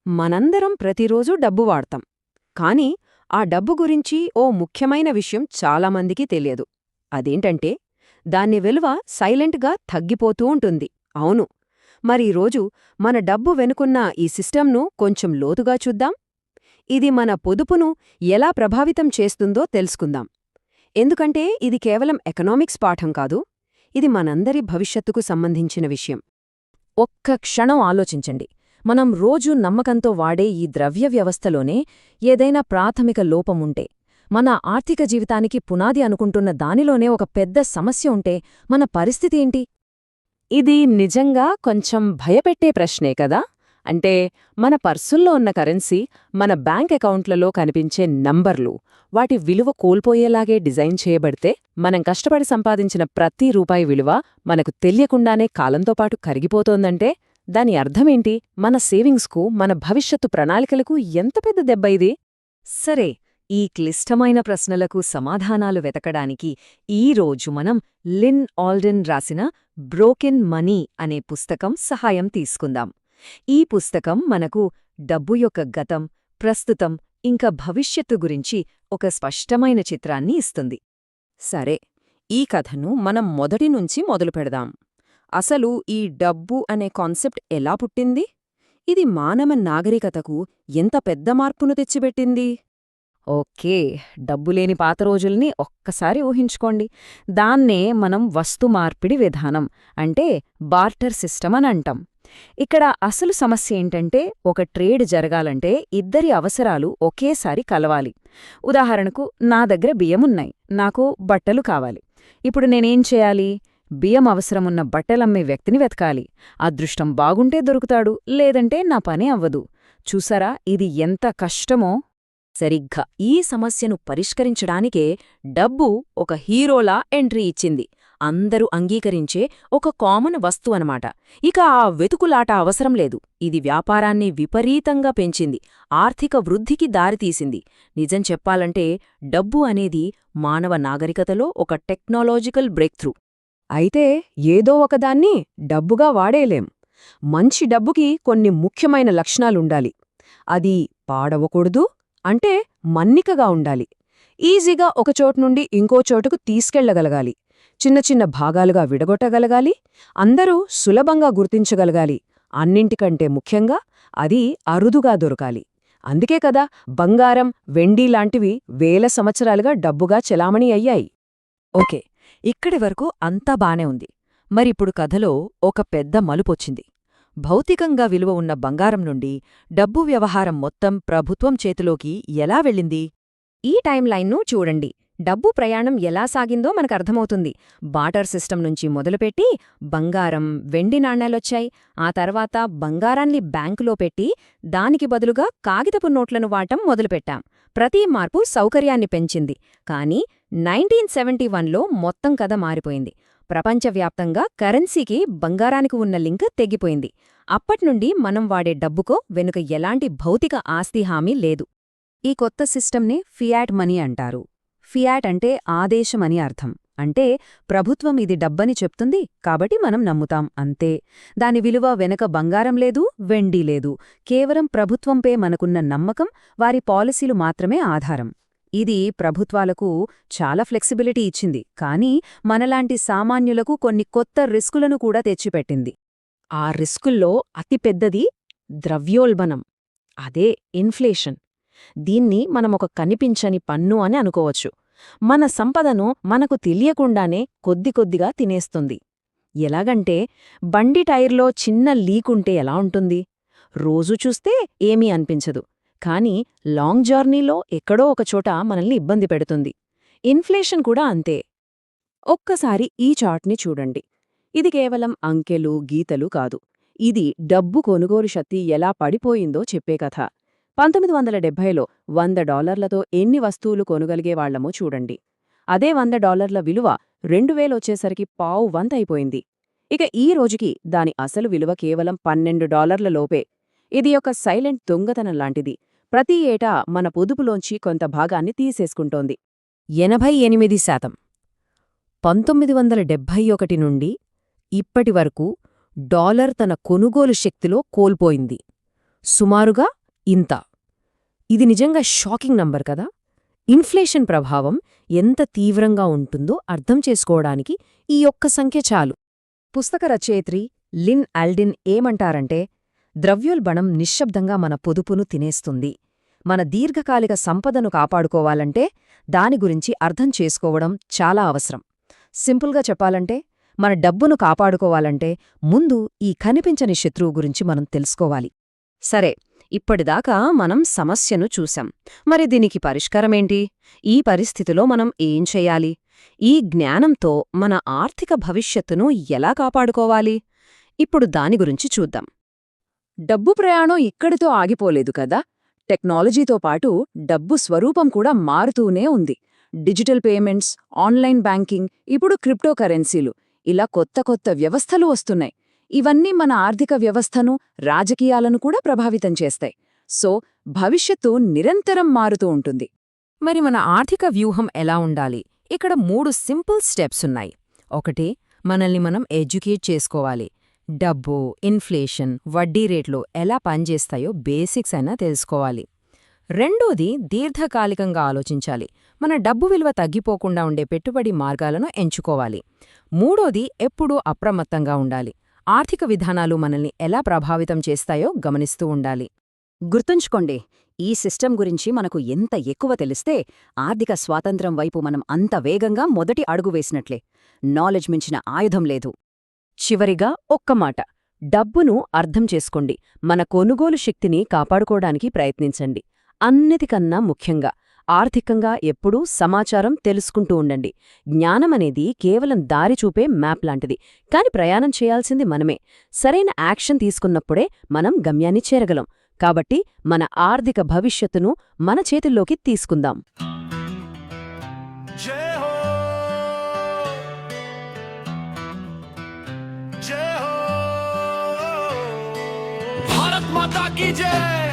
మనందరం ప్రతిరోజూ డబ్బు వాడతాం. కానీ ఆ డబ్బు గురించి ఓ ముఖ్యమైన విషయం చాలామందికి తెలియదు. అదేంటంటే దాని విలువ సైలెంట్గా తగ్గిపోతూ ఉంటుంది. అవును. మరీరోజు మన డబ్బు వెనుకున్న ఈ సిస్టమ్ను కొంచెం లోతుగా చూద్దాం. ఇది మన పొదుపును ఎలా ప్రభావితం చేస్తుందో తెలుసుకుందాం. ఎందుకంటే ఇది కేవలం ఎకనామిక్స్ పాఠం కాదు, ఇది మనందరి భవిష్యత్తుకు సంబంధించిన విషయం. ఒక్క క్షణం ఆలోచించండి. మనం రోజూ నమ్మకంతో వాడే ఈ ద్రవ్య వ్యవస్థలోనే ఏదైనా ప్రాథమిక లోపముంటే, మన ఆర్థిక జీవితానికి పునాది అనుకుంటున్న దానిలోనే ఒక పెద్ద సమస్య ఉంటే మన పరిస్థితి ఏంటి? ఇది నిజంగా కొంచెం భయపెట్టే ప్రశ్నే కదా. అంటే మన పర్సుల్లో ఉన్న కరెన్సీ, మన బ్యాంక్ అకౌంట్లలో కనిపించే నంబర్లు, వాటి విలువ కోల్పోయేలాగే డిజైన్ చేయబడితే మనం కష్టపడి సంపాదించిన ప్రతి రూపాయి విలువ మనకు తెలియకుండానే కాలంతో పాటు కరిగిపోతోందంటే దాని అర్థమేంటి? మన సేవింగ్స్కు, మన భవిష్యత్తు ప్రణాళికలకు ఎంత పెద్ద దెబ్బ ఇది? సరే, ఈ క్లిష్టమైన ప్రశ్నలకు సమాధానాలు వెతకడానికి ఈరోజు మనం లిన్ ఆల్డెన్ రాసిన బ్రోకెన్ మనీ అనే పుస్తకం సహాయం తీసుకుందాం. ఈ పుస్తకం మనకు డబ్బు యొక్క గతం, ప్రస్తుతం, ఇంకా భవిష్యత్తు గురించి ఒక స్పష్టమైన చిత్రాన్ని ఇస్తుంది. సరే, ఈ కథను మనం మొదటి నుంచి మొదలుపెడదాం. అసలు ఈ డబ్బు అనే కాన్సెప్ట్ ఎలా పుట్టింది? ఇది మానవ నాగరికతకు ఎంత పెద్ద మార్పును తెచ్చిపెట్టింది? ఓకే, డబ్బులేని పాత రోజుల్ని ఒక్కసారి ఊహించుకోండి. దాన్నే మనం వస్తు మార్పిడి విధానం అంటే బార్టర్ సిస్టమ్ అని అంటాం. ఇక్కడ అసలు సమస్య ఏంటంటే, ఒక ట్రేడ్ జరగాలంటే ఇద్దరి అవసరాలు ఒకేసారి కలవాలి. ఉదాహరణకు, నా దగ్గర బియ్యమున్నాయి, నాకు బట్టలు కావాలి. ఇప్పుడు నేనేం చేయాలి? బియ్యం అవసరమున్న బట్టలమ్మే వ్యక్తిని వెతకాలి. అదృష్టం బాగుంటే దొరుకుతాడు, లేదంటే నా పనే అవ్వదు. చూసారా ఇది ఎంత కష్టమో? సరిగ్గా ఈ సమస్యను పరిష్కరించడానికే డబ్బు ఒక హీరోలా ఎంట్రీ ఇచ్చింది. అందరూ అంగీకరించే ఒక కామన్ వస్తువనమాట. ఇక ఆ వెతుకులాట అవసరం లేదు. ఇది వ్యాపారాన్ని విపరీతంగా పెంచింది, ఆర్థిక వృద్ధికి దారితీసింది. నిజం చెప్పాలంటే డబ్బు అనేది మానవ నాగరికతలో ఒక టెక్నాలజికల్ బ్రేక్ త్రూ. అయితే ఏదో ఒకదాన్ని డబ్బుగా వాడేలేం. మంచి డబ్బుకి కొన్ని ముఖ్యమైన లక్షణాలుండాలి. అది పాడవకూడదు, అంటే మన్నికగా ఉండాలి. ఈజీగా ఒకచోటు నుండి ఇంకో చోటుకు తీసుకెళ్లగలగాలి. చిన్న చిన్న భాగాలుగా విడగొట్టగలగాలి. అందరూ సులభంగా గుర్తించగలగాలి. అన్నింటికంటే ముఖ్యంగా అది అరుదుగా దొరకాలి. అందుకే కదా బంగారం, వెండి లాంటివి వేల సంవత్సరాలుగా డబ్బుగా చెలామణి అయ్యాయి. ఓకే, ఇక్కడి వరకు అంతా బానే ఉంది. మరిప్పుడు కథలో ఒక పెద్ద మలుపొచ్చింది. భౌతికంగా విలువ ఉన్న బంగారం నుండి డబ్బు వ్యవహారం మొత్తం ప్రభుత్వం చేతిలోకి ఎలా వెళ్ళింది? ఈ టైంలైన్ను చూడండి. డబ్బు ప్రయాణం ఎలా సాగిందో మనకర్థమవుతుంది. బాటర్ సిస్టమ్ నుంచి మొదలుపెట్టి బంగారం, వెండి నాణేలొచ్చాయి. ఆ తర్వాత బంగారాన్ని బ్యాంకులో పెట్టి దానికి బదులుగా కాగితపు నోట్లను వాడటం మొదలుపెట్టాం. ప్రతి మార్పు సౌకర్యాన్ని పెంచింది. కానీ 1971లో మొత్తం కథ మారిపోయింది. ప్రపంచవ్యాప్తంగా కరెన్సీకి బంగారానికి ఉన్న లింక్ తెగిపోయింది. అప్పట్నుండి మనం వాడే డబ్బుకో వెనుక ఎలాంటి భౌతిక ఆస్తి హామీ లేదు. ఈ కొత్త సిస్టమ్ని ఫియాట్ మనీ అంటారు. ఫియాట్ అంటే ఆదేశమని అర్థం. అంటే ప్రభుత్వం ఇది డబ్బని చెప్తుంది కాబట్టి మనం నమ్ముతాం, అంతే. దాని విలువ వెనక బంగారం లేదు, వెండి లేదు. కేవలం ప్రభుత్వంపై మనకున్న నమ్మకం, వారి పాలసీలు మాత్రమే ఆధారం. ఇది ప్రభుత్వాలకు చాలా ఫ్లెక్సిబిలిటీ ఇచ్చింది, కానీ మనలాంటి సామాన్యులకు కొన్ని కొత్త రిస్కులను కూడా తెచ్చిపెట్టింది. ఆ రిస్కుల్లో అతిపెద్దది ద్రవ్యోల్బణం, అదే ఇన్ఫ్లేషన్. దీన్ని మనమొక కనిపించని పన్ను అని అనుకోవచ్చు. మన సంపదను మనకు తెలియకుండానే కొద్ది కొద్దిగా తినేస్తుంది. ఎలాగంటే బండి టైర్లో చిన్న లీకుంటే ఎలా ఉంటుంది? రోజూ చూస్తే ఏమీ అనిపించదు, కానీ లాంగ్ జర్నీలో ఎక్కడో ఒకచోట మనల్ని ఇబ్బంది పెడుతుంది. ఇన్ఫ్లేషన్ కూడా అంతే. ఒక్కసారి ఈ చార్ట్ని చూడండి. ఇది కేవలం అంకెలు, గీతలు కాదు. ఇది డబ్బు కొనుగోలు శక్తి ఎలా పడిపోయిందో చెప్పే కథ. 1970లో $100 ఎన్ని వస్తువులు కొనుగలిగేవాళ్లమో చూడండి. అదే $100 విలువ 2000 వచ్చేసరికి పావు వంత అయిపోయింది. ఇక ఈ రోజుకి దాని అసలు విలువ కేవలం $12 లోపే. ఇది ఒక సైలెంట్ దొంగతనం లాంటిది. ప్రతి ఏటా మన పొదుపులోంచి కొంత భాగాన్ని తీసేసుకుంటోంది. 88%. 1971 నుండి ఇప్పటివరకు డాలర్ తన కొనుగోలు శక్తిలో కోల్పోయింది. సుమారుగా ఇంత. ఇది నిజంగా షాకింగ్ నంబర్ కదా. ఇన్ఫ్లేషన్ ప్రభావం ఎంత తీవ్రంగా ఉంటుందో అర్థం చేసుకోవడానికి ఈ ఒక్క సంఖ్య చాలు. పుస్తక రచయిత్రి లిన్ ఆల్డిన్ ఏమంటారంటే, ద్రవ్యోల్బణం నిశ్శబ్దంగా మన పొదుపును తినేస్తుంది. మన దీర్ఘకాలిక సంపదను కాపాడుకోవాలంటే దాని గురించి అర్థం చేసుకోవడం చాలా అవసరం. సింపుల్గా చెప్పాలంటే, మన డబ్బును కాపాడుకోవాలంటే ముందు ఈ కనిపించని శత్రువు గురించి మనం తెలుసుకోవాలి. సరే, ఇప్పటిదాకా మనం సమస్యను చూశాం. మరి దీనికి పరిష్కారమేంటి? ఈ పరిస్థితిలో మనం ఏం చెయ్యాలి? ఈ జ్ఞానంతో మన ఆర్థిక భవిష్యత్తును ఎలా కాపాడుకోవాలి? ఇప్పుడు దాని గురించి చూద్దాం. డబ్బు ప్రయాణం ఇక్కడితో ఆగిపోలేదు కదా. టెక్నాలజీతో పాటు డబ్బు స్వరూపం కూడా మారుతూనే ఉంది. డిజిటల్ పేమెంట్స్, ఆన్లైన్ బ్యాంకింగ్, ఇప్పుడు క్రిప్టోకరెన్సీలు, ఇలా కొత్త కొత్త వ్యవస్థలు వస్తున్నాయి. ఇవన్నీ మన ఆర్థిక వ్యవస్థను, రాజకీయాలను కూడా ప్రభావితం చేస్తాయి. సో, భవిష్యత్తు నిరంతరం మారుతూ ఉంటుంది. మరి మన ఆర్థిక వ్యూహం ఎలా ఉండాలి? ఇక్కడ 3 సింపుల్ స్టెప్స్ ఉన్నాయి. 1. మనల్ని మనం ఎడ్యుకేట్ చేసుకోవాలి. డబ్బు, ఇన్ఫ్లేషన్, వడ్డీ రేట్లు ఎలా పనిచేస్తాయో బేసిక్స్ అయినా తెలుసుకోవాలి. 2. దీర్ఘకాలికంగా ఆలోచించాలి. మన డబ్బు విలువ తగ్గిపోకుండా ఉండే పెట్టుబడి మార్గాలను ఎంచుకోవాలి. 3. ఎప్పుడూ అప్రమత్తంగా ఉండాలి. ఆర్థిక విధానాలు మనల్ని ఎలా ప్రభావితం చేస్తాయో గమనిస్తూ ఉండాలి. గుర్తుంచుకోండి, ఈ సిస్టమ్ గురించి మనకు ఎంత ఎక్కువ తెలిస్తే ఆర్థిక స్వాతంత్ర్యం వైపు మనం అంత వేగంగా మొదటి అడుగు వేసినట్లే. నాలెడ్జ్ మించిన ఆయుధం లేదు. చివరిగా ఒక్క మాట, డబ్బును అర్థం చేసుకోండి. మన కొనుగోలు శక్తిని కాపాడుకోవడానికి ప్రయత్నించండి. అన్నిటికన్నా ముఖ్యంగా ఆర్థికంగా ఎప్పుడూ సమాచారం తెలుసుకుంటూ ఉండండి. జ్ఞానమనేది కేవలం దారి చూపే మ్యాప్ లాంటిది, కాని ప్రయాణం చేయాల్సింది మనమే. సరైన యాక్షన్ తీసుకున్నప్పుడే మనం గమ్యాన్ని చేరగలం. కాబట్టి మన ఆర్థిక భవిష్యత్తును మన చేతుల్లోకి తీసుకుందాం. जय हो, जय हो, भारत माता की जय।